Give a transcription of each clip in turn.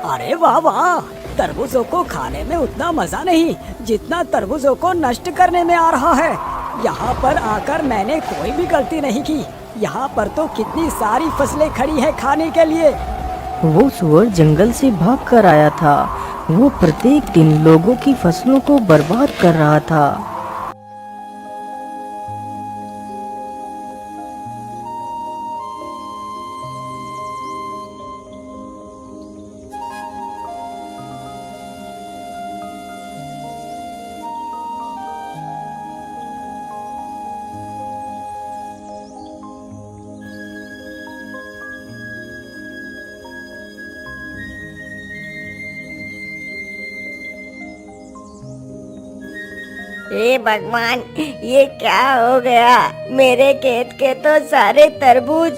अरे वाह वाह, तरबूजों को खाने में उतना मजा नहीं जितना तरबूजों को नष्ट करने में आ रहा है। यहाँ पर आकर मैंने कोई भी गलती नहीं की। यहाँ पर तो कितनी सारी फसलें खड़ी है खाने के लिए। वो सुअर जंगल से भाग कर आया था। वो प्रत्येक दिन लोगों की फसलों को बर्बाद कर रहा था। हे भगवान, ये क्या हो गया? मेरे खेत के तो सारे तरबूज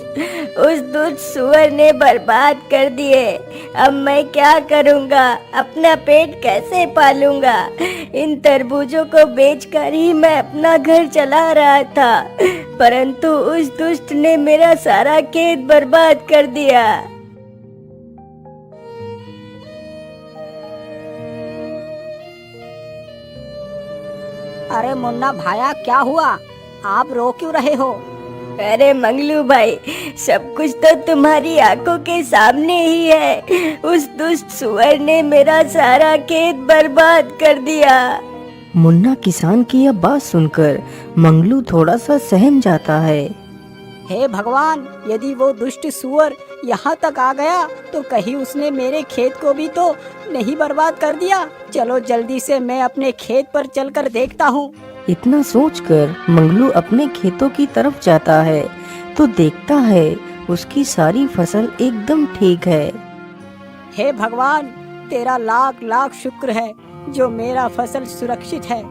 उस दुष्ट सुअर ने बर्बाद कर दिए। अब मैं क्या करूँगा? अपना पेट कैसे पालूंगा? इन तरबूजों को बेचकर ही मैं अपना घर चला रहा था, परंतु उस दुष्ट ने मेरा सारा खेत बर्बाद कर दिया। अरे मुन्ना भाया, क्या हुआ? आप रो क्यों रहे हो? अरे मंगलू भाई, सब कुछ तो तुम्हारी आंखों के सामने ही है। उस दुष्ट सुअर ने मेरा सारा खेत बर्बाद कर दिया। मुन्ना किसान की यह बात सुनकर मंगलू थोड़ा सा सहम जाता है। हे भगवान, यदि वो दुष्ट सुअर यहाँ तक आ गया तो कहीं उसने मेरे खेत को भी तो नहीं बर्बाद कर दिया। चलो जल्दी से मैं अपने खेत पर चलकर देखता हूँ। इतना सोचकर मंगलू अपने खेतों की तरफ जाता है तो देखता है उसकी सारी फसल एकदम ठीक है। हे भगवान, तेरा लाख लाख शुक्र है जो मेरा फसल सुरक्षित है।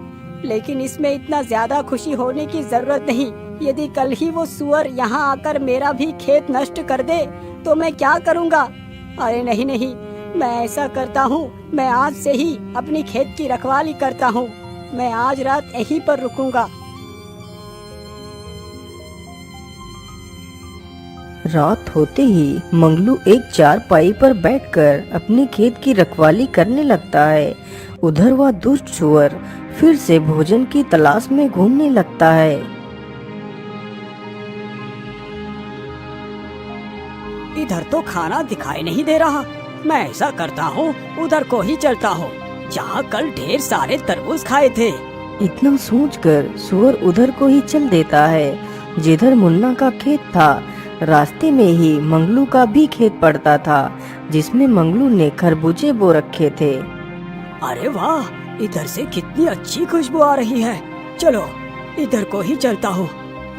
लेकिन इसमें इतना ज्यादा खुशी होने की जरूरत नहीं। यदि कल ही वो सुअर यहाँ आकर मेरा भी खेत नष्ट कर दे तो मैं क्या करूँगा? अरे नहीं नहीं, मैं ऐसा करता हूँ, मैं आज से ही अपनी खेत की रखवाली करता हूँ। मैं आज रात यहीं पर रुकूंगा। रात होते ही मंगलू एक चारपाई पर बैठकर अपने खेत की रखवाली करने लगता है। उधर वह दुष्ट सुअर फिर से भोजन की तलाश में घूमने लगता है। इधर तो खाना दिखाई नहीं दे रहा। मैं ऐसा करता हूँ, उधर को ही चलता हूँ जहाँ कल ढेर सारे तरबूज खाए थे। इतना सोचकर सुअर उधर को ही चल देता है जिधर मुन्ना का खेत था। रास्ते में ही मंगलू का भी खेत पड़ता था जिसमें मंगलू ने खरबूजे बो रखे थे। अरे वाह, इधर से कितनी अच्छी खुशबू आ रही है। चलो इधर को ही चलता हूँ।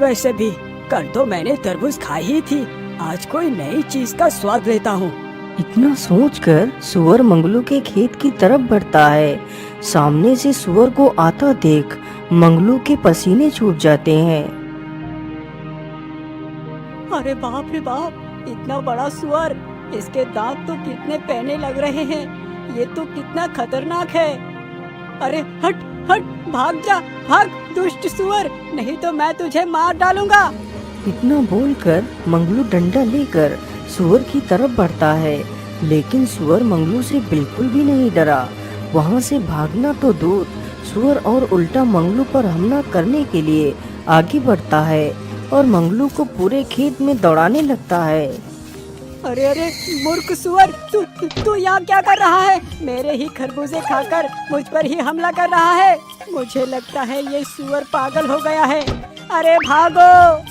वैसे भी कल तो मैंने तरबूज खाई ही थी, आज कोई नई चीज का स्वाद लेता हूँ। इतना सोचकर सुअर मंगलू के खेत की तरफ बढ़ता है। सामने से सुअर को आता देख मंगलू के पसीने छूट जाते हैं। अरे बाप रे बाप, इतना बड़ा सुअर! इसके दांत तो कितने पैने लग रहे हैं। ये तो कितना खतरनाक है। अरे हट हट, भाग जा, भाग दुष्ट सुअर, नहीं तो मैं तुझे मार डालूंगा। इतना बोलकर मंगलू डंडा लेकर सुअर की तरफ बढ़ता है, लेकिन सुअर मंगलू से बिल्कुल भी नहीं डरा। वहाँ से भागना तो दूर, सुअर और उल्टा मंगलू पर हमला करने के लिए आगे बढ़ता है और मंगलू को पूरे खेत में दौड़ाने लगता है। अरे अरे मूर्ख सुअर, तू यहाँ क्या कर रहा है? मेरे ही खरबूजे खाकर मुझ पर ही हमला कर रहा है। मुझे लगता है ये सुअर पागल हो गया है। अरे भागो!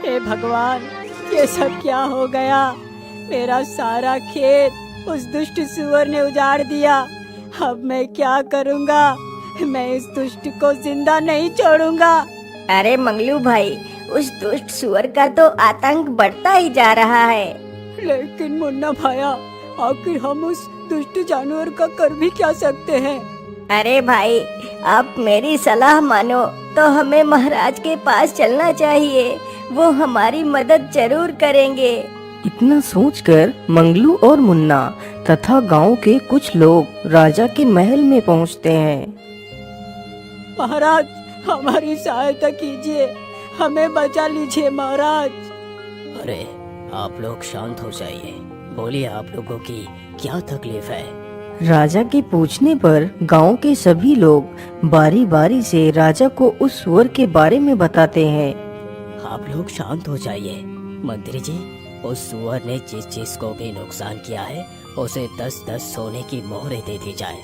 हे भगवान, ये सब क्या हो गया? मेरा सारा खेत उस दुष्ट सुअर ने उजाड़ दिया। अब मैं क्या करूँगा? मैं इस दुष्ट को जिंदा नहीं छोड़ूंगा। अरे मंगलू भाई, उस दुष्ट सुअर का तो आतंक बढ़ता ही जा रहा है। लेकिन मुन्ना भाया, आखिर हम उस दुष्ट जानवर का कर भी क्या सकते हैं? अरे भाई, आप मेरी सलाह मानो तो हमें महाराज के पास चलना चाहिए, वो हमारी मदद जरूर करेंगे। इतना सोचकर मंगलू और मुन्ना तथा गांव के कुछ लोग राजा के महल में पहुंचते हैं। महाराज, हमारी सहायता कीजिए, हमें बचा लीजिए महाराज। अरे आप लोग शांत हो जाइए, बोलिए आप लोगों की क्या तकलीफ है। राजा के पूछने पर गांव के सभी लोग बारी बारी से राजा को उस सुअर के बारे में बताते हैं। आप लोग शांत हो जाइए। मंत्री जी, उस सुअर ने जिस चीज को भी नुकसान किया है उसे 10-10 सोने की मोहरें दे दी जाए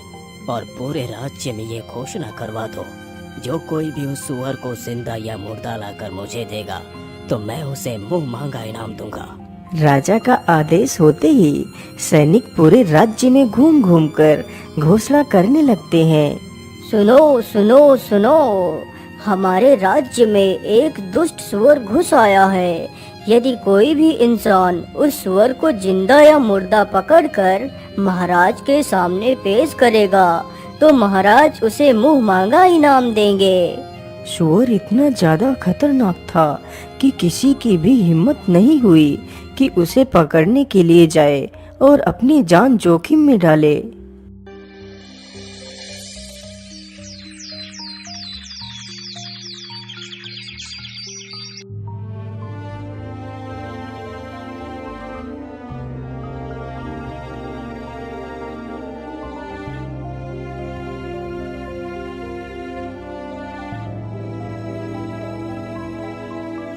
और पूरे राज्य में ये घोषणा करवा दो, जो कोई भी उस सुअर को जिंदा या मुर्दा लाकर मुझे देगा तो मैं उसे मुंह मांगा इनाम दूंगा। राजा का आदेश होते ही सैनिक पूरे राज्य में घूम घूम कर घोषणा करने लगते हैं। सुनो सुनो सुनो, हमारे राज्य में एक दुष्ट सुअर घुस आया है। यदि कोई भी इंसान उस सुअर को जिंदा या मुर्दा पकड़कर महाराज के सामने पेश करेगा तो महाराज उसे मुंह मांगा इनाम देंगे। सुअर इतना ज्यादा खतरनाक था कि किसी की भी हिम्मत नहीं हुई कि उसे पकड़ने के लिए जाए और अपनी जान जोखिम में डाले।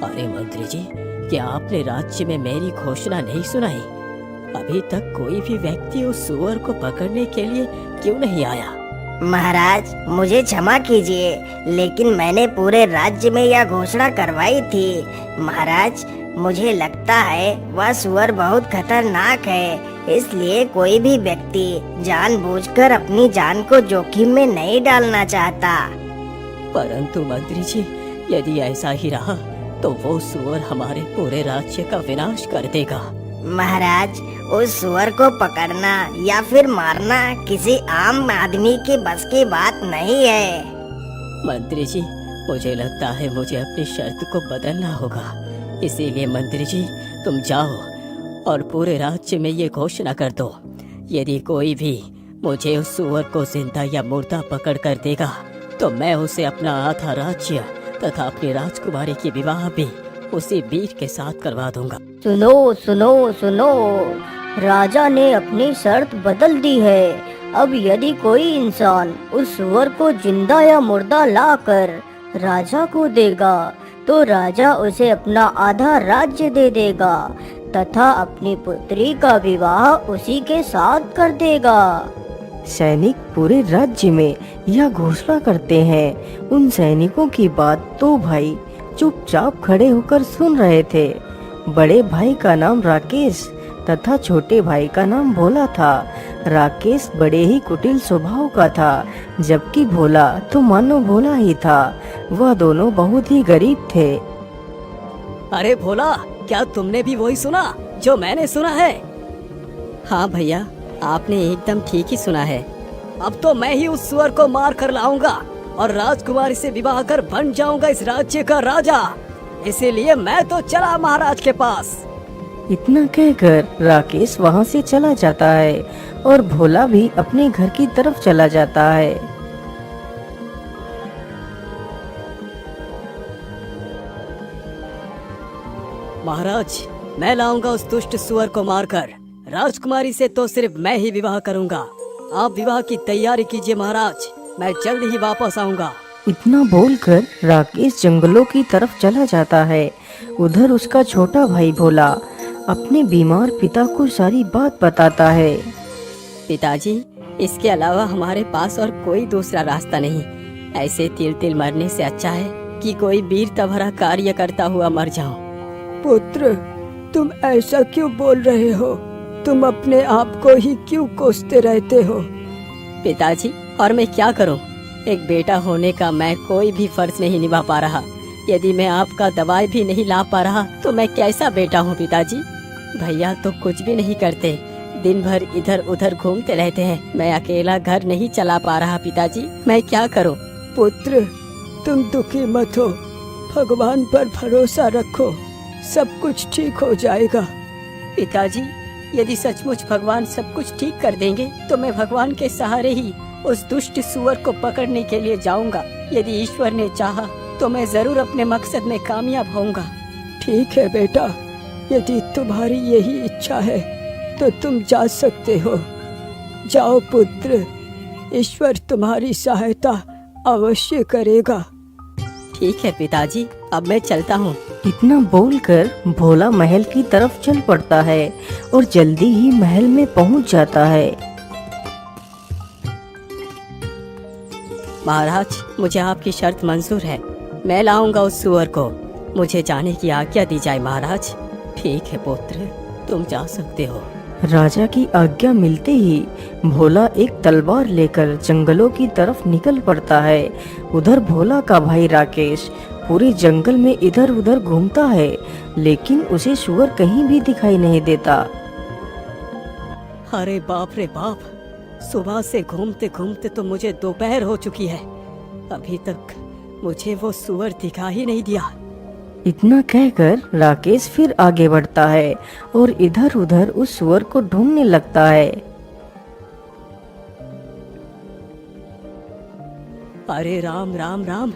अरे मंत्री जी, क्या आपने राज्य में मेरी घोषणा नहीं सुनाई? अभी तक कोई भी व्यक्ति उस सुअर को पकड़ने के लिए क्यों नहीं आया? महाराज, मुझे क्षमा कीजिए, लेकिन मैंने पूरे राज्य में यह घोषणा करवाई थी। महाराज, मुझे लगता है वह सुअर बहुत खतरनाक है, इसलिए कोई भी व्यक्ति जानबूझकर अपनी जान को जोखिम में नहीं डालना चाहता। परंतु मंत्री जी, यदि ऐसा ही रहा तो वो सुअर हमारे पूरे राज्य का विनाश कर देगा। महाराज, उस सुअर को पकड़ना या फिर मारना किसी आम आदमी के बस की बात नहीं है। मंत्री जी, मुझे लगता है मुझे अपनी शर्त को बदलना होगा। इसीलिए मंत्री जी, तुम जाओ और पूरे राज्य में ये घोषणा कर दो, यदि कोई भी मुझे उस सुअर को जिंदा या मुर्दा पकड़ कर देगा तो मैं उसे अपना आधा राज्य तथा अपनी राजकुमारी की विवाह भी उसी वीर के साथ करवा दूंगा। सुनो सुनो सुनो, राजा ने अपनी शर्त बदल दी है। अब यदि कोई इंसान उस सुअर को जिंदा या मुर्दा लाकर राजा को देगा तो राजा उसे अपना आधा राज्य दे देगा तथा अपनी पुत्री का विवाह उसी के साथ कर देगा। सैनिक पूरे राज्य में यह घोषणा करते हैं। उन सैनिकों की बात तो भाई चुपचाप खड़े होकर सुन रहे थे। बड़े भाई का नाम राकेश तथा छोटे भाई का नाम भोला था। राकेश बड़े ही कुटिल स्वभाव का था, जबकि भोला तो मानो भोला ही था। वह दोनों बहुत ही गरीब थे। अरे भोला, क्या तुमने भी वही सुना जो मैंने सुना है? हाँ भैया, आपने एकदम ठीक ही सुना है। अब तो मैं ही उस सुअर को मार कर लाऊंगा और राजकुमारी से विवाह कर बन जाऊंगा इस राज्य का राजा। इसीलिए मैं तो चला महाराज के पास। इतना कहकर राकेश वहाँ से चला जाता है और भोला भी अपने घर की तरफ चला जाता है। महाराज, मैं लाऊंगा उस दुष्ट सुअर को मारकर। राजकुमारी से तो सिर्फ मैं ही विवाह करूंगा। आप विवाह की तैयारी कीजिए महाराज, मैं जल्द ही वापस आऊंगा। इतना बोलकर राकेश जंगलों की तरफ चला जाता है। उधर उसका छोटा भाई भोला अपने बीमार पिता को सारी बात बताता है। पिताजी, इसके अलावा हमारे पास और कोई दूसरा रास्ता नहीं। ऐसे तिल तिल मरने से अच्छा है कि कोई वीरता भरा कार्य करता हुआ मर जाओ। पुत्र, तुम ऐसा क्यों बोल रहे हो? तुम अपने आप को ही क्यों कोसते रहते हो? पिताजी, और मैं क्या करूं? एक बेटा होने का मैं कोई भी फर्ज नहीं निभा पा रहा। यदि मैं आपका दवाई भी नहीं ला पा रहा तो मैं कैसा बेटा हूं पिताजी? भैया तो कुछ भी नहीं करते, दिन भर इधर उधर घूमते रहते हैं। मैं अकेला घर नहीं चला पा रहा पिताजी, मैं क्या करूं? पुत्र, तुम दुखी मत हो, भगवान पर भरोसा रखो, सब कुछ ठीक हो जाएगा। पिताजी, यदि सचमुच भगवान सब कुछ ठीक कर देंगे तो मैं भगवान के सहारे ही उस दुष्ट सुअर को पकड़ने के लिए जाऊंगा। यदि ईश्वर ने चाहा तो मैं जरूर अपने मकसद में कामयाब होऊंगा। ठीक है बेटा, यदि तुम्हारी यही इच्छा है तो तुम जा सकते हो। जाओ पुत्र, ईश्वर तुम्हारी सहायता अवश्य करेगा। ठीक है पिताजी, अब मैं चलता हूँ। इतना बोलकर भोला महल की तरफ चल पड़ता है और जल्दी ही महल में पहुंच जाता है। महाराज, मुझे आपकी शर्त मंजूर है। मैं लाऊंगा उस सुअर को। मुझे जाने की आज्ञा दी जाए महाराज। ठीक है पुत्र, तुम जा सकते हो। राजा की आज्ञा मिलते ही भोला एक तलवार लेकर जंगलों की तरफ निकल पड़ता है। उधर भोला का भाई राकेश पूरे जंगल में इधर उधर घूमता है, लेकिन उसे सुअर कहीं भी दिखाई नहीं देता। अरे बाप रे बाप, सुबह से घूमते घूमते तो मुझे दोपहर हो चुकी है, अभी तक मुझे वो सुअर दिखाई ही नहीं दिया। इतना कहकर राकेश फिर आगे बढ़ता है और इधर उधर उस सुअर को ढूंढने लगता है। अरे राम राम राम,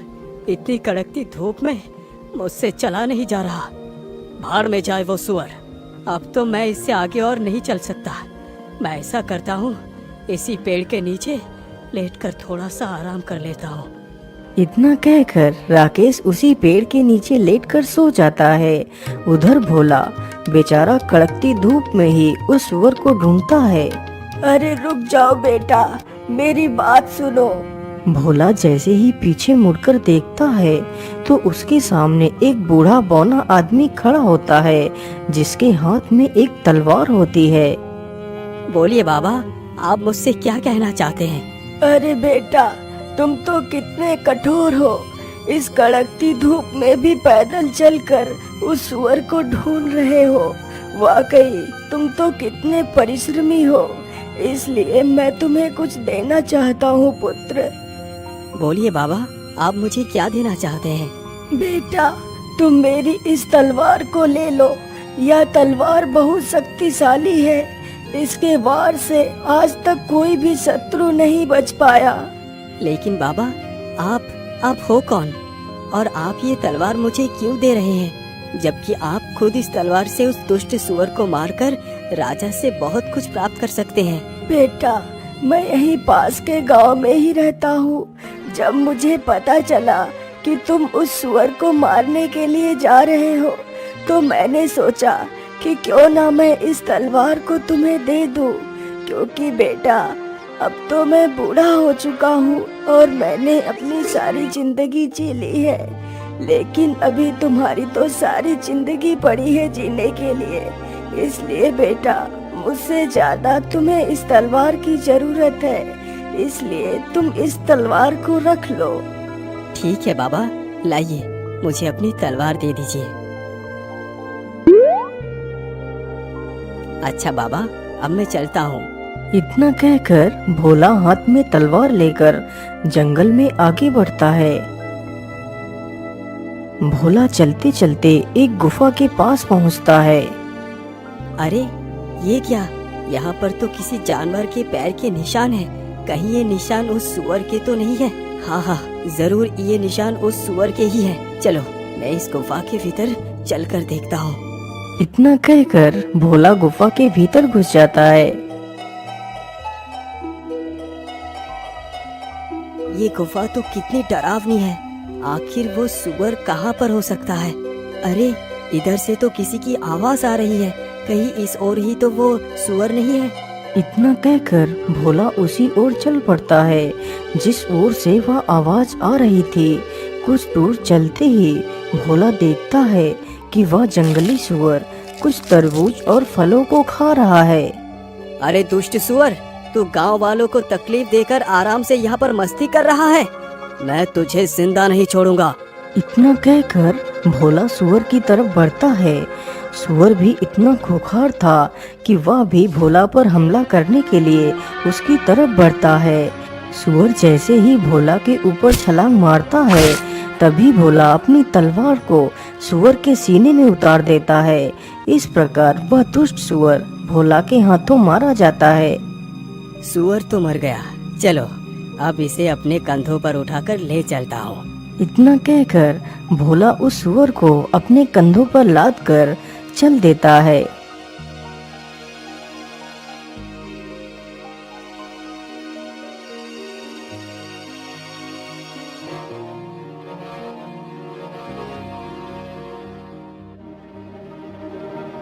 इतनी कड़कती धूप में मुझसे चला नहीं जा रहा। भाड़ में जाए वो सुअर, अब तो मैं इससे आगे और नहीं चल सकता। मैं ऐसा करता हूँ, इसी पेड़ के नीचे लेटकर थोड़ा सा आराम कर लेता हूँ। इतना कहकर राकेश उसी पेड़ के नीचे लेटकर सो जाता है। उधर भोला बेचारा कड़कती धूप में ही उस सुअर को ढूंढता है। अरे रुक जाओ बेटा, मेरी बात सुनो। भोला जैसे ही पीछे मुड़कर देखता है तो उसके सामने एक बूढ़ा बौना आदमी खड़ा होता है, जिसके हाथ में एक तलवार होती है। बोलिए बाबा, आप मुझसे क्या कहना चाहते हैं? अरे बेटा, तुम तो कितने कठोर हो। इस कड़कती धूप में भी पैदल चलकर उस सुअर को ढूंढ रहे हो। वाकई तुम तो कितने परिश्रमी हो। इसलिए मैं तुम्हें कुछ देना चाहता हूँ पुत्र। बोलिए बाबा, आप मुझे क्या देना चाहते हैं? बेटा, तुम मेरी इस तलवार को ले लो। यह तलवार बहुत शक्तिशाली है। इसके वार से आज तक कोई भी शत्रु नहीं बच पाया। लेकिन बाबा, आप हो कौन और आप ये तलवार मुझे क्यों दे रहे हैं, जबकि आप खुद इस तलवार से उस दुष्ट सुअर को मारकर राजा से बहुत कुछ प्राप्त कर सकते हैं। बेटा, मैं यहीं पास के गांव में ही रहता हूँ। जब मुझे पता चला कि तुम उस सुअर को मारने के लिए जा रहे हो, तो मैंने सोचा कि क्यों ना मैं इस तलवार को तुम्हें दे दूं, क्योंकि बेटा अब तो मैं बूढ़ा हो चुका हूँ और मैंने अपनी सारी जिंदगी जी ली है। लेकिन अभी तुम्हारी तो सारी जिंदगी पड़ी है जीने के लिए। इसलिए बेटा, मुझसे ज्यादा तुम्हें इस तलवार की जरूरत है। इसलिए तुम इस तलवार को रख लो। ठीक है बाबा, लाइए, मुझे अपनी तलवार दे दीजिए। अच्छा बाबा, अब मैं चलता हूँ। इतना कहकर भोला हाथ में तलवार लेकर जंगल में आगे बढ़ता है। भोला चलते चलते एक गुफा के पास पहुंचता है। अरे ये क्या, यहाँ पर तो किसी जानवर के पैर के निशान हैं। कहीं ये निशान उस सुअर के तो नहीं है? हाँ, जरूर ये निशान उस सुअर के ही है। चलो, मैं इस गुफा के भीतर चलकर देखता हूँ। इतना कहकर भोला गुफा के भीतर घुस जाता है। ये गुफा तो कितनी डरावनी है। आखिर वो सुअर कहाँ पर हो सकता है? अरे इधर से तो किसी की आवाज आ रही है। कहीं इस ओर ही तो वो सुअर नहीं है? इतना कहकर भोला उसी ओर चल पड़ता है जिस ओर से वह आवाज आ रही थी। कुछ दूर चलते ही भोला देखता है कि वह जंगली सुअर कुछ तरबूज और फलों को खा रहा है। अरे दुष्ट सुअर, तू गांव वालों को तकलीफ देकर आराम से यहाँ पर मस्ती कर रहा है। मैं तुझे जिंदा नहीं छोड़ूंगा। इतना कहकर भोला सुअर की तरफ बढ़ता है। सुअर भी इतना खूंखार था कि वह भी भोला पर हमला करने के लिए उसकी तरफ बढ़ता है। सुअर जैसे ही भोला के ऊपर छलांग मारता है, तभी भोला अपनी तलवार को सुअर के सीने में उतार देता है। इस प्रकार वह दुष्ट सुअर भोला के हाथों मारा जाता है। सुअर तो मर गया, चलो अब इसे अपने कंधों पर उठाकर ले चलता हूँ। इतना कहकर भोला उस सुअर को अपने कंधों पर लाद कर चल देता है।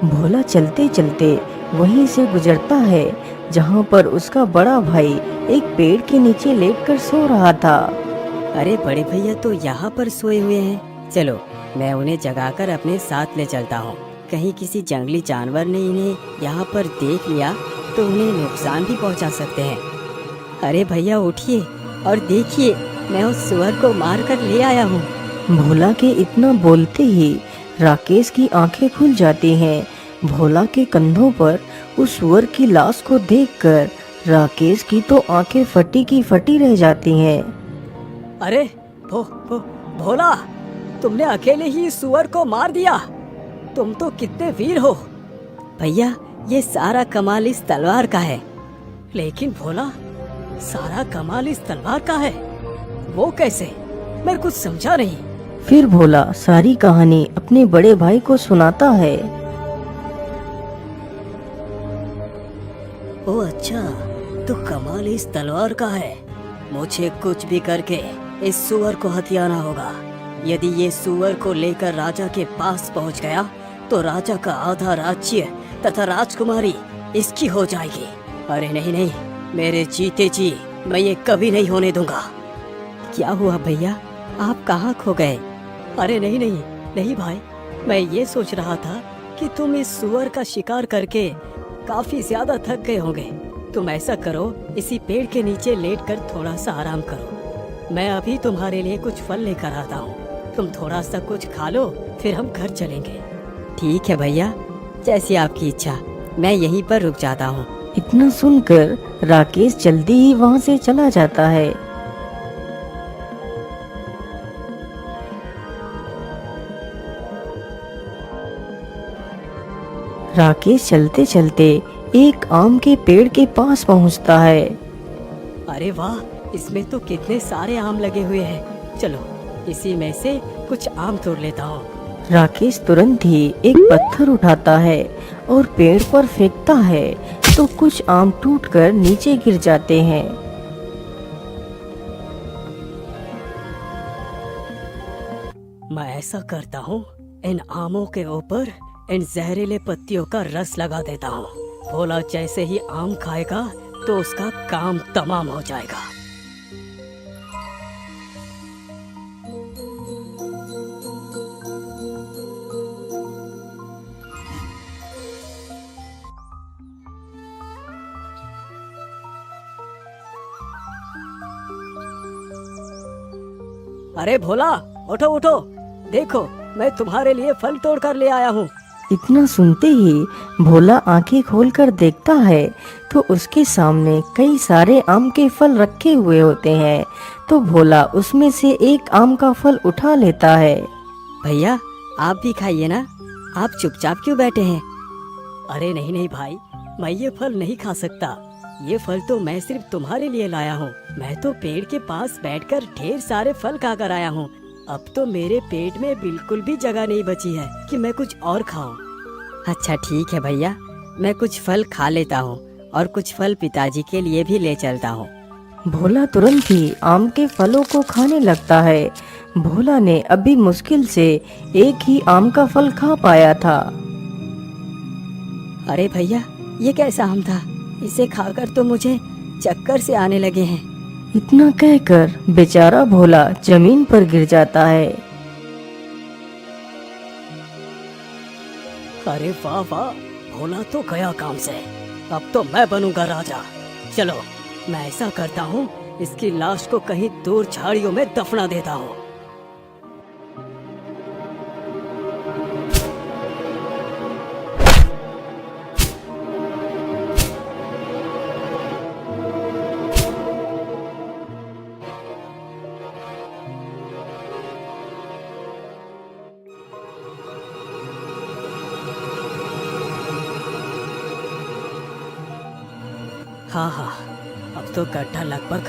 भोला चलते चलते वहीं से गुजरता है जहाँ पर उसका बड़ा भाई एक पेड़ के नीचे लेटकर सो रहा था। अरे बड़े भैया तो यहाँ पर सोए हुए हैं, चलो मैं उन्हें जगाकर अपने साथ ले चलता हूँ। कहीं किसी जंगली जानवर ने इन्हें यहाँ पर देख लिया तो उन्हें नुकसान भी पहुँचा सकते हैं। अरे भैया उठिए और देखिए, मैं उस सुअर को मार कर ले आया हूँ। भोला के इतना बोलते ही राकेश की आंखें खुल जाती हैं। भोला के कंधों पर उस सुअर की लाश को देखकर राकेश की तो आंखें फटी की फटी रह जाती हैं। अरे भोला, तुमने अकेले ही इस सुअर को मार दिया। तुम तो कितने वीर हो। भैया ये सारा कमाल इस तलवार का है। लेकिन भोला, सारा कमाल इस तलवार का है, वो कैसे? मैं कुछ समझा नहीं। फिर भोला सारी कहानी अपने बड़े भाई को सुनाता है। ओ अच्छा, तो कमाल इस तलवार का है। मुझे कुछ भी करके इस सुअर को हथियाना होगा। यदि ये सुअर को लेकर राजा के पास पहुंच गया तो राजा का आधा राज्य तथा राजकुमारी इसकी हो जाएगी। अरे नहीं नहीं, मेरे जीते जी मैं ये कभी नहीं होने दूंगा। क्या हुआ भैया, आप कहाँ खो गए? अरे नहीं नहीं नहीं भाई, मैं ये सोच रहा था कि तुम इस सुअर का शिकार करके काफी ज्यादा थक गए होंगे। तुम ऐसा करो, इसी पेड़ के नीचे लेटकर थोड़ा सा आराम करो। मैं अभी तुम्हारे लिए कुछ फल लेकर आता हूँ। तुम थोड़ा सा कुछ खा लो, फिर हम घर चलेंगे। ठीक है भैया, जैसी आपकी इच्छा, मैं यहीं पर रुक जाता हूँ। इतना सुनकर राकेश जल्दी ही वहाँ से चला जाता है। राकेश चलते चलते एक आम के पेड़ के पास पहुंचता है। अरे वाह, इसमें तो कितने सारे आम लगे हुए हैं। चलो इसी में से कुछ आम तोड़ लेता हूँ। राकेश तुरंत ही एक पत्थर उठाता है और पेड़ पर फेंकता है तो कुछ आम टूटकर नीचे गिर जाते हैं। मैं ऐसा करता हूँ, इन आमों के ऊपर इन जहरीले पत्तियों का रस लगा देता हूँ। भोला जैसे ही आम खाएगा तो उसका काम तमाम हो जाएगा। अरे भोला, उठो उठो, देखो मैं तुम्हारे लिए फल तोड़ कर ले आया हूँ। इतना सुनते ही भोला आंखें खोलकर देखता है तो उसके सामने कई सारे आम के फल रखे हुए होते हैं। तो भोला उसमें से एक आम का फल उठा लेता है। भैया आप भी खाइए ना, आप चुपचाप क्यों बैठे हैं? अरे नहीं नहीं भाई, मैं ये फल नहीं खा सकता। ये फल तो मैं सिर्फ तुम्हारे लिए लाया हूँ। मैं तो पेड़ के पास बैठकर ढेर सारे फल खाकर आया हूँ। अब तो मेरे पेट में बिल्कुल भी जगह नहीं बची है कि मैं कुछ और खाऊं। अच्छा ठीक है भैया, मैं कुछ फल खा लेता हूँ और कुछ फल पिताजी के लिए भी ले चलता हूँ। भोला तुरंत ही आम के फलों को खाने लगता है। भोला ने अभी मुश्किल से एक ही आम का फल खा पाया था। अरे भैया, ये कैसा आम था? इसे खाकर तो मुझे चक्कर से आने लगे हैं। इतना कहकर बेचारा भोला जमीन पर गिर जाता है। अरे वाह वाह, भोला तो गया काम से। अब तो मैं बनूंगा राजा। चलो मैं ऐसा करता हूँ, इसकी लाश को कहीं दूर झाड़ियों में दफना देता हूँ। हाँ हाँ, अब तो गड्ढा लगभग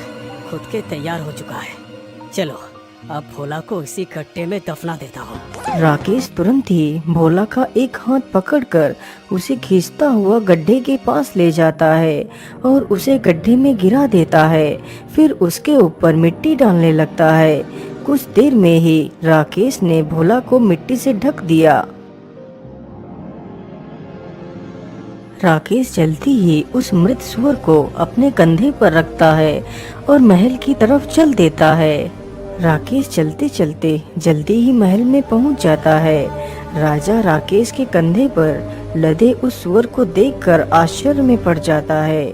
खुद के तैयार हो चुका है। चलो अब भोला को इसी गड्ढे में दफना देता हूँ। राकेश तुरंत ही भोला का एक हाथ पकड़कर उसे खींचता हुआ गड्ढे के पास ले जाता है और उसे गड्ढे में गिरा देता है। फिर उसके ऊपर मिट्टी डालने लगता है। कुछ देर में ही राकेश ने भोला को मिट्टी से ढक दिया। राकेश जल्दी ही उस मृत सुअर को अपने कंधे पर रखता है और महल की तरफ चल देता है। राकेश चलते चलते जल्दी ही महल में पहुंच जाता है। राजा राकेश के कंधे पर लदे उस सुअर को देखकर आश्चर्य में पड़ जाता है।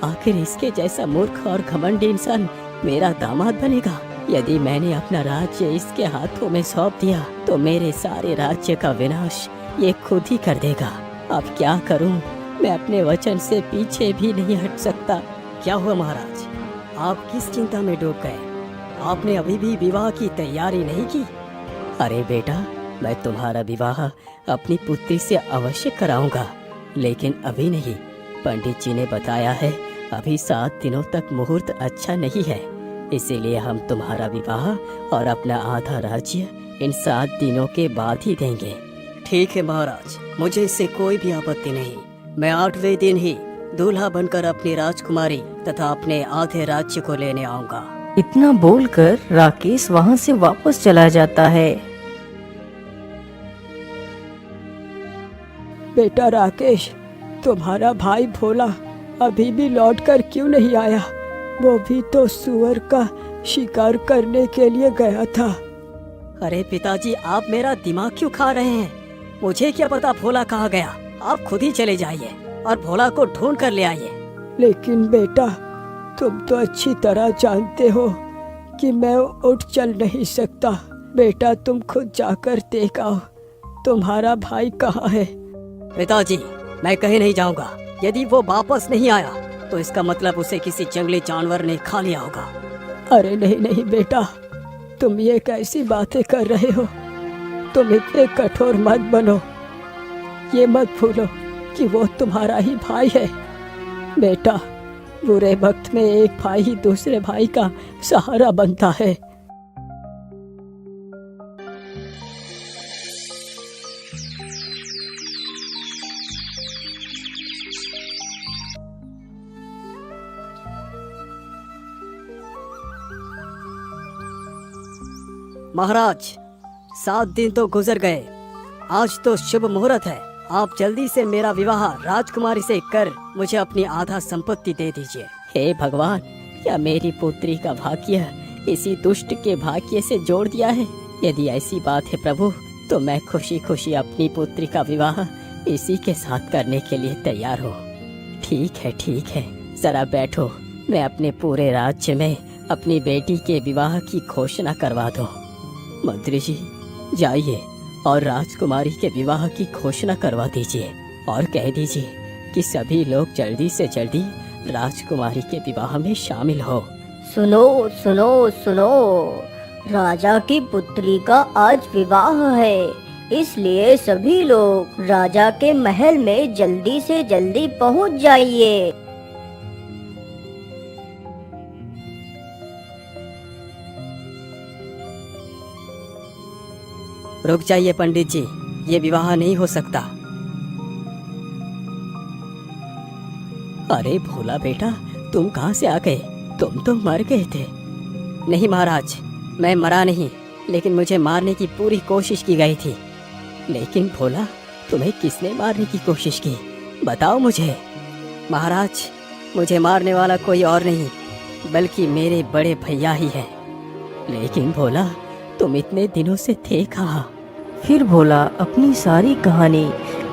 आखिर इसके जैसा मूर्ख और घमंडी इंसान मेरा दामाद बनेगा। यदि मैंने अपना राज्य इसके हाथों में सौंप दिया तो मेरे सारे राज्य का विनाश ये खुद ही कर देगा। अब क्या करूं? मैं अपने वचन से पीछे भी नहीं हट सकता। क्या हुआ महाराज, आप किस चिंता में डूब गए? आपने अभी भी विवाह की तैयारी नहीं की? अरे बेटा, मैं तुम्हारा विवाह अपनी पुत्री से अवश्य कराऊंगा, लेकिन अभी नहीं। पंडित जी ने बताया है अभी 7 दिनों तक मुहूर्त अच्छा नहीं है, इसीलिए हम तुम्हारा विवाह और अपना आधा राज्य इन 7 दिनों के बाद ही देंगे। ठीक है महाराज, मुझे इससे कोई भी आपत्ति नहीं। मैं 8वें दिन ही दूल्हा बनकर अपनी राजकुमारी तथा अपने आधे राज्य को लेने आऊंगा। इतना बोलकर राकेश वहां से वापस चला जाता है। बेटा राकेश, तुम्हारा भाई भोला अभी भी लौटकर क्यों नहीं आया? वो भी तो सुअर का शिकार करने के लिए गया था। अरे पिताजी, आप मेरा दिमाग क्यों खा रहे हैं? मुझे क्या पता भोला कहाँ गया। आप खुद ही चले जाइए और भोला को ढूंढ कर ले आइए। लेकिन बेटा, तुम तो अच्छी तरह जानते हो कि मैं उठ चल नहीं सकता। बेटा, तुम खुद जाकर देख आओ तुम्हारा भाई कहाँ है। पिताजी, मैं कहीं नहीं जाऊंगा। यदि वो वापस नहीं आया तो इसका मतलब उसे किसी जंगली जानवर ने खा लिया होगा। अरे नहीं नहीं बेटा, तुम ये कैसी बातें कर रहे हो? तुम इतने कठोर मत बनो। ये मत भूलो कि वो तुम्हारा ही भाई है। बेटा, बुरे वक्त में एक भाई ही दूसरे भाई का सहारा बनता है। महाराज, 7 दिन तो गुजर गए। आज तो शुभ मुहूर्त है। आप जल्दी से मेरा विवाह राजकुमारी से कर मुझे अपनी आधा संपत्ति दे दीजिए। हे भगवान, क्या मेरी पुत्री का भाग्य इसी दुष्ट के भाग्य से जोड़ दिया है? यदि ऐसी बात है प्रभु, तो मैं खुशी खुशी अपनी पुत्री का विवाह इसी के साथ करने के लिए तैयार हूँ। ठीक है, जरा बैठो। मैं अपने पूरे राज्य में अपनी बेटी के विवाह की घोषणा करवा दूं। मंत्री जी, जाइए और राजकुमारी के विवाह की घोषणा करवा दीजिए और कह दीजिए कि सभी लोग जल्दी से जल्दी राजकुमारी के विवाह में शामिल हो। सुनो सुनो सुनो, राजा की पुत्री का आज विवाह है, इसलिए सभी लोग राजा के महल में जल्दी से जल्दी पहुंच जाइए। रुक जाइए पंडित जी, ये विवाह नहीं हो सकता। अरे भोला बेटा, तुम कहाँ से आ गए? तुम तो मर गए थे। नहीं महाराज, मैं मरा नहीं, लेकिन मुझे मारने की पूरी कोशिश की गई थी। लेकिन भोला, तुम्हें किसने मारने की कोशिश की? बताओ मुझे। महाराज, मुझे मारने वाला कोई और नहीं बल्कि मेरे बड़े भैया ही हैं। लेकिन भोला, तुम इतने दिनों से थे कहाँ? फिर भोला अपनी सारी कहानी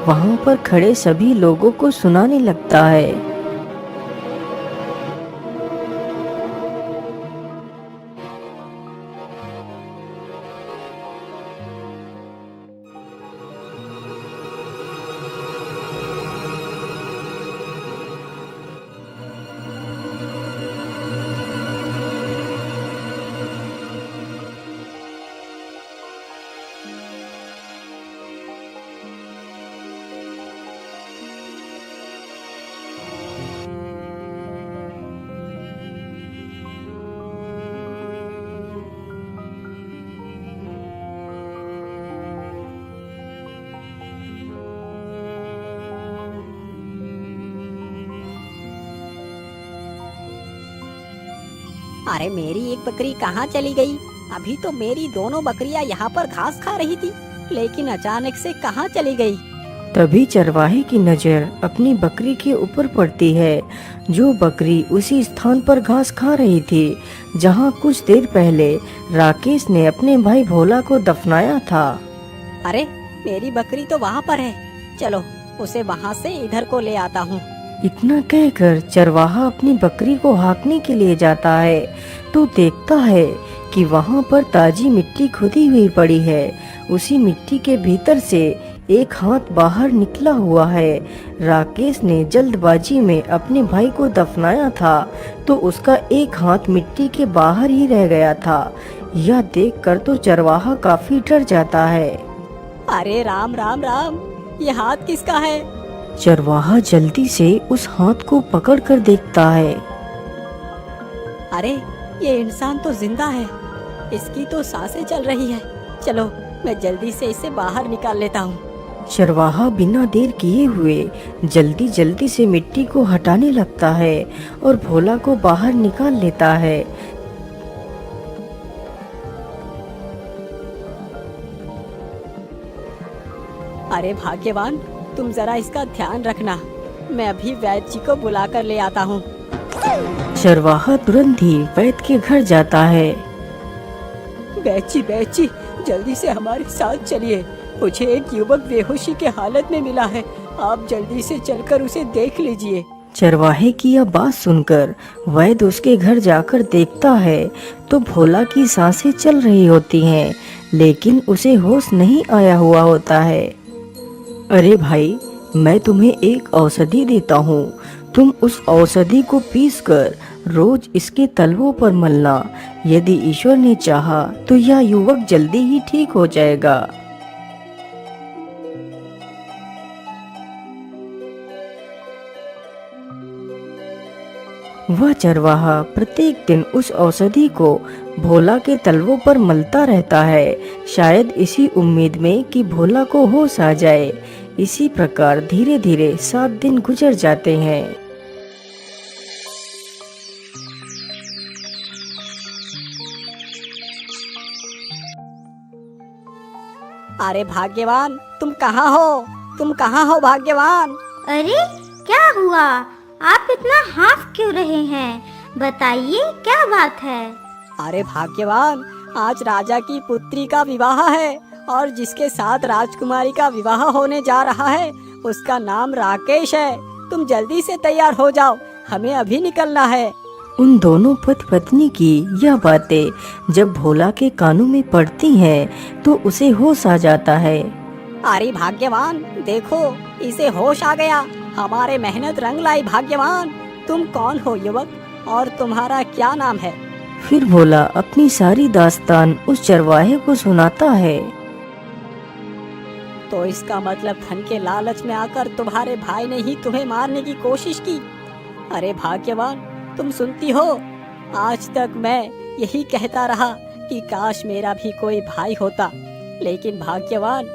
वहाँ पर खड़े सभी लोगों को सुनाने लगता है। अरे मेरी एक बकरी कहाँ चली गई? अभी तो मेरी दोनों बकरियां यहाँ पर घास खा रही थी, लेकिन अचानक से कहाँ चली गई? तभी चरवाहे की नजर अपनी बकरी के ऊपर पड़ती है, जो बकरी उसी स्थान पर घास खा रही थी जहाँ कुछ देर पहले राकेश ने अपने भाई भोला को दफनाया था। अरे मेरी बकरी तो वहाँ पर है, चलो उसे वहाँ से इधर को ले आता हूँ। इतना कहकर चरवाहा अपनी बकरी को हाँकने के लिए जाता है तो देखता है कि वहाँ पर ताजी मिट्टी खुदी हुई पड़ी है। उसी मिट्टी के भीतर से एक हाथ बाहर निकला हुआ है। राकेश ने जल्दबाजी में अपने भाई को दफनाया था तो उसका एक हाथ मिट्टी के बाहर ही रह गया था। यह देखकर तो चरवाहा काफी डर जाता है। अरे राम राम राम, ये हाथ किसका है? चरवाहा जल्दी से उस हाथ को पकड़कर देखता है। अरे ये इंसान तो जिंदा है, इसकी तो सांसें चल रही है। चलो मैं जल्दी से इसे बाहर निकाल लेता हूँ। चरवाहा बिना देर किए हुए जल्दी जल्दी से मिट्टी को हटाने लगता है और भोला को बाहर निकाल लेता है। अरे भाग्यवान, तुम जरा इसका ध्यान रखना, मैं अभी वैद्य जी को बुला कर ले आता हूँ। चरवाहा तुरंत ही वैद्य के घर जाता है। वैद्य जी, जल्दी से हमारे साथ चलिए। मुझे एक युवक बेहोशी के हालत में मिला है, आप जल्दी से चलकर उसे देख लीजिए। चरवाहे की यह बात सुनकर वैद्य उसके घर जाकर देखता है तो भोला की सांसें चल रही होती हैं, लेकिन उसे होश नहीं आया हुआ होता है। अरे भाई, मैं तुम्हें एक औषधि देता हूँ, तुम उस औषधि को पीसकर रोज इसके तलवों पर मलना। यदि ईश्वर ने चाहा तो यह युवक जल्दी ही ठीक हो जाएगा। वह चरवाहा प्रत्येक दिन उस औषधि को भोला के तलवों पर मलता रहता है, शायद इसी उम्मीद में कि भोला को होश आ जाए। इसी प्रकार धीरे धीरे 7 दिन गुजर जाते हैं। अरे भाग्यवान, तुम कहाँ हो? तुम कहाँ हो भाग्यवान? अरे क्या हुआ? आप इतना हाफ क्यों रहे हैं? बताइए क्या बात है? अरे भाग्यवान, आज राजा की पुत्री का विवाह है और जिसके साथ राजकुमारी का विवाह होने जा रहा है उसका नाम राकेश है। तुम जल्दी से तैयार हो जाओ, हमें अभी निकलना है। उन दोनों पति पत्नी की यह बातें जब भोला के कानों में पड़ती हैं तो उसे होश आ जाता है। अरे भाग्यवान, देखो इसे होश आ गया, हमारे मेहनत रंग लाई। भाग्यवान, तुम कौन हो युवक और तुम्हारा क्या नाम है? फिर भोला अपनी सारी दास्तान उस चरवाहे को सुनाता है। तो इसका मतलब धन के लालच में आकर तुम्हारे भाई ने ही तुम्हें मारने की कोशिश की। अरे भाग्यवान, तुम सुनती हो, आज तक मैं यही कहता रहा कि काश मेरा भी कोई भाई होता, लेकिन भाग्यवान,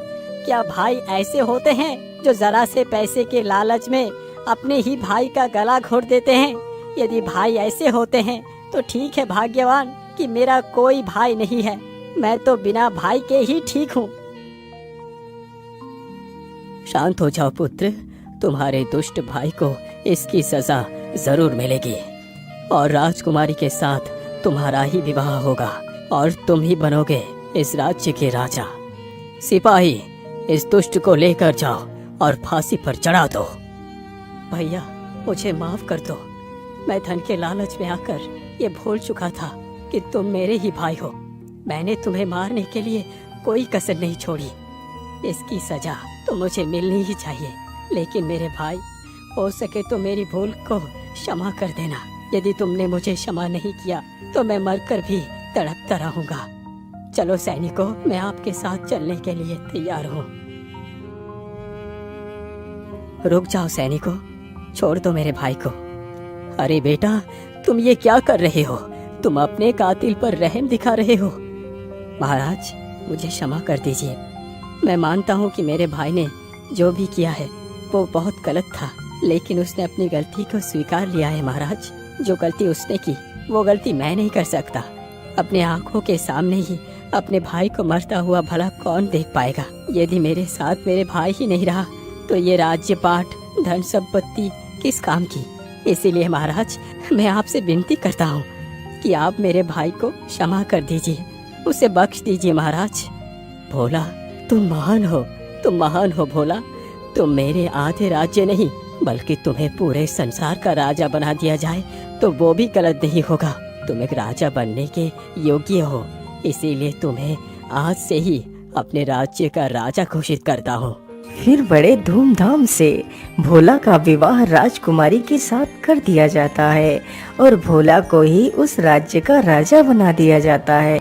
क्या भाई ऐसे होते हैं जो जरा से पैसे के लालच में अपने ही भाई का गला घोट देते हैं? यदि भाई ऐसे होते हैं तो ठीक है भाग्यवान कि मेरा कोई भाई नहीं है, मैं तो बिना भाई के ही ठीक हूँ। शांत हो जाओ पुत्र, तुम्हारे दुष्ट भाई को इसकी सजा जरूर मिलेगी और राजकुमारी के साथ तुम्हारा ही विवाह होगा और तुम ही बनोगे इस राज्य के राजा। सिपाही, इस दुष्ट को लेकर जाओ और फांसी पर चढ़ा दो। भैया, मुझे माफ कर दो, मैं धन के लालच में आकर ये भूल चुका था कि तुम मेरे ही भाई हो। मैंने तुम्हें मारने के लिए कोई कसर नहीं छोड़ी। इसकी सजा तो मुझे मिलनी ही चाहिए, लेकिन मेरे भाई, हो सके तो मेरी भूल को क्षमा कर देना। यदि तुमने मुझे क्षमा नहीं किया तो मैं मरकर भी तड़पता रहूंगा। चलो सैनिकों, मैं आपके साथ चलने के लिए तैयार हूँ। रुक जाओ सैनिकों, छोड़ दो मेरे भाई को। अरे बेटा, तुम ये क्या कर रहे हो? तुम अपने कातिल पर रहम दिखा रहे हो। महाराज, मुझे क्षमा कर दीजिए। मैं मानता हूँ कि मेरे भाई ने जो भी किया है वो बहुत गलत था, लेकिन उसने अपनी गलती को स्वीकार लिया है महाराज। जो गलती उसने की वो गलती मैं नहीं कर सकता। अपने आंखों के सामने ही अपने भाई को मरता हुआ भला कौन देख पाएगा। यदि मेरे साथ मेरे भाई ही नहीं रहा तो ये राज्य पाठ धन संपत्ति किस काम की। इसीलिए महाराज मैं आपसे विनती करता हूँ कि आप मेरे भाई को क्षमा कर दीजिए, उसे बख्श दीजिए महाराज। भोला तुम महान हो भोला। तुम मेरे आधे राज्य नहीं बल्कि तुम्हें पूरे संसार का राजा बना दिया जाए तो वो भी गलत नहीं होगा। तुम एक राजा बनने के योग्य हो, इसीलिए तुम्हें आज से ही अपने राज्य का राजा घोषित करता हूँ। फिर बड़े धूमधाम से भोला का विवाह राजकुमारी के साथ कर दिया जाता है और भोला को ही उस राज्य का राजा बना दिया जाता है।